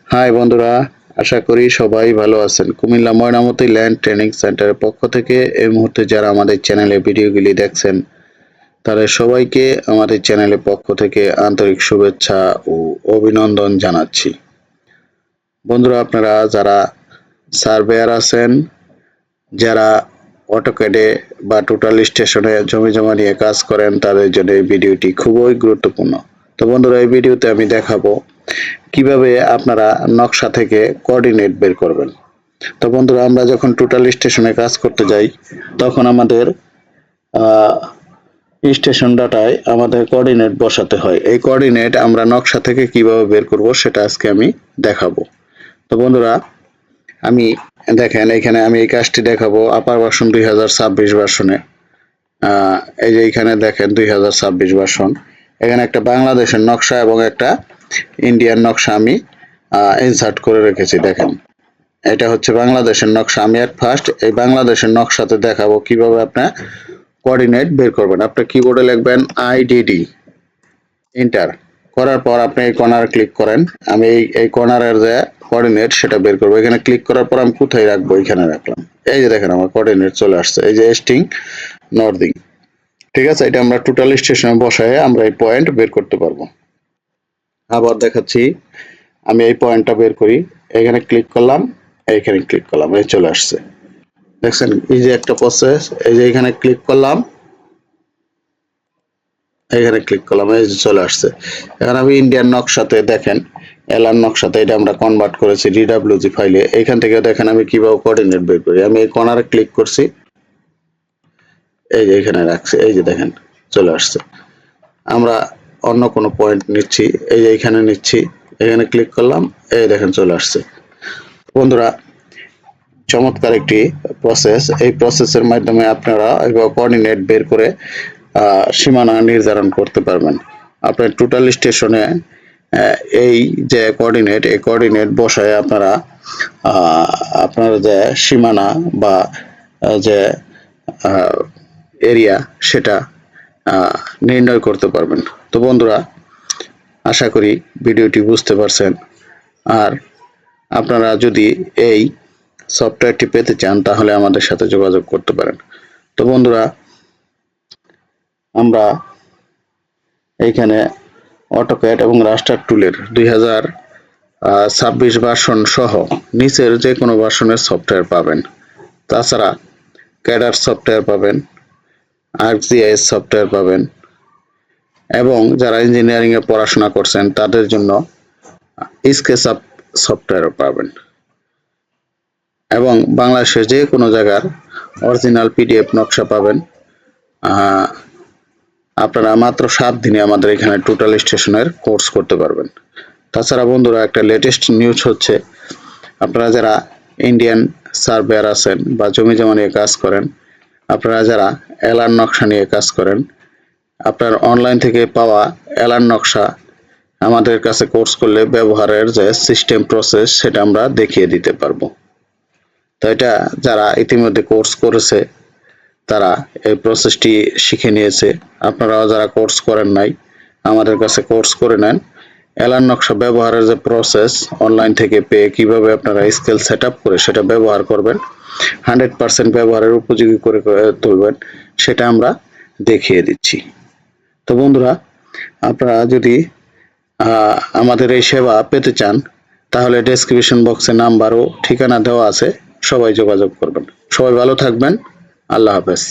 High বন্ধুরা, আশা করি সবাই ভালো আছেন। কুমিল্লা ময়নামতি ল্যান্ড ট্রেনিং সেন্টারের পক্ষ থেকে এই মুহূর্তে যারা আমাদের চ্যানেলে ভিডিওগুলি দেখছেন তাদের সবাইকে আমাদের চ্যানেলের পক্ষ থেকে আন্তরিক শুভেচ্ছা ও অভিনন্দন জানাচ্ছি। বন্ধুরা, আপনারা যারা সার্ভেয়ার আছেন, যারা অটোক্যাডে বা টোটাল স্টেশনে জমি জমা নিয়ে কাজ করেন, তাদের জন্য এই ভিডিওটি খুবই গুরুত্বপূর্ণ। তো বন্ধুরা, এই ভিডিওতে আমি দেখাবো কিভাবে আপনারা নকশা থেকে কোঅর্ডিনেট বের করবেন। তো বন্ধুরা, আমরা যখন টোটাল স্টেশনে কাজ করতে যাই তখন আমাদের স্টেশন ডাটায় আমাদের কোঅর্ডিনেট বসাতে হয়। এই কোঅর্ডিনেট আমরা নকশা থেকে কিভাবে বের করব সেটা আজকে আমি দেখাবো। তো বন্ধুরা, আমি দেখেন এখানে আমি এই কাজটি দেখাবো আপার ভার্সন 2026 ভার্সনে। এই যে এখানে দেখেন 2026 ভার্সন, এখানে একটা বাংলাদেশের নকশা এবং একটা ইন্ডিয়ান নকশা আমি ইনসার্ট করে রেখেছি। দেখেন, এটা হচ্ছে বাংলাদেশের নকশা। আমি ফার্স্ট এই বাংলাদেশের নকশাতে দেখাবো কিভাবে আপনার কোঅর্ডিনেট বের করবেন। আপনি কিবোর্ডে লিখবেন আইডিডি, এন্টার করার পর আপনি এই কর্নার ক্লিক করেন। আমি এই কর্নারের যে কোঅর্ডিনেট সেটা বের করবো। এখানে ক্লিক করার পর আমি কোথায় রাখবো, এখানে রাখলাম। এই যে দেখেন আমার কোঅর্ডিনেট চলে আসছে, এই যে এস্টিং নর্দিং। ঠিক আছে, এটা আমরা টোটাল স্টেশনে বসায় আমরা এই পয়েন্ট বের করতে পারবো। আবার দেখাচ্ছি, আমি এই পয়েন্টটা বের করি। এখানে ক্লিক করলাম, এইখানে ক্লিক করলাম, এই চলে আসছে। দেখছেন, এই যে একটা প্রসেস, এই যে এখানে ক্লিক করলাম, এখানে ক্লিক করলাম, এই যে চলে আসছে। এখন আমি ইন্ডিয়ান নকশাতে দেখেন, এলার নকশাতে এটা আমরা কনভার্ট করেছি ডিডব্লিউজি ফাইলে। এখান থেকে দেখেন আমি কিভাবে কোঅর্ডিনেট বের করি। আমি এই কর্নারে ক্লিক করছি, এই যে এখানে রাখছি, এই যে দেখেন চলে আসছে। আমরা অন্য কোনো পয়েন্ট নিচ্ছি, এই যে এখানে নিচ্ছি, এখানে ক্লিক করলাম, এই দেখেন চলে আসছে। বন্ধুরা, চমৎকার একটি প্রসেস। এই প্রসেসের মাধ্যমে আপনারা কোঅর্ডিনেট বের করে সীমানা নির্ধারণ করতে পারবেন। আপনার টোটাল স্টেশনে এই যে কোঅর্ডিনেট, এই কোঅর্ডিনেট বসায় আপনারা আপনার যে সীমানা বা যে এরিয়া সেটা নির্ণয় করতে পারবেন। তো বন্ধুরা, আশা করি ভিডিওটি বুঝতে পারছেন। আর আপনারা যদি এই সফটওয়্যারটি পেতে চান তাহলে আমাদের সাথে যোগাযোগ করতে পারেন। তো বন্ধুরা, আমরা এইখানে অটোক্যাড এবং রাস্টার টুলের 2026 ভার্সন সহ নিচের যে কোনো ভার্সনের সফটওয়্যার পাবেন। তাছাড়া ক্যাডার সফটওয়্যার পাবেন, আর্কজিআইএস সফটওয়্যার পাবেন, এবং যারা ইঞ্জিনিয়ারিং এ পড়াশোনা করছেন তাদের জন্য স্কেচআপ সফটওয়্যারও পাবেন, এবং বাংলাদেশের যে কোনো জায়গার অরিজিনাল পিডিএফ নকশা পাবেন। আপনারা মাত্র 7 দিনে আমাদের এখানে টোটাল স্টেশনের কোর্স করতে পারবেন। তাছাড়া বন্ধুরা, একটা লেটেস্ট নিউজ হচ্ছে, আপনারা যারা ইন্ডিয়ান সার্ভেয়ার আছেন বা জমি জমা নিয়ে কাজ করেন, আপনারা যারা এলার নকশা নিয়ে কাজ করেন, আপনার অনলাইন থেকে পাওয়া এলার নকশা আমাদের কাছে কোর্স করলে ব্যবহারের যে সিস্টেম প্রসেস সেটা আমরা দেখিয়ে দিতে পারবো। তো এটা যারা ইতিমধ্যে কোর্স করেছে তারা এই প্রসেসটি শিখে নিয়েছে। আপনারাও যারা কোর্স করেন নাই, আমাদের কাছে কোর্স করে নেন। এলার নকশা ব্যবহারের যে প্রসেস অনলাইন থেকে পেয়ে কিভাবে আপনারা স্কেল সেট আপ করে সেটা ব্যবহার করবেন, 100% ব্যবহারের উপযোগী করে তুলবেন, সেটা আমরা দেখিয়ে দিচ্ছি। তো বন্ধুরা, আপনারা যদি আমাদের এই সেবা পেতে চান তাহলে ডেসক্রিপশন বক্সে নাম্বার ও ঠিকানা দেওয়া আছে, সবাই যোগাযোগ করবেন। সবাই ভালো থাকবেন। আল্লাহ হাফেজ।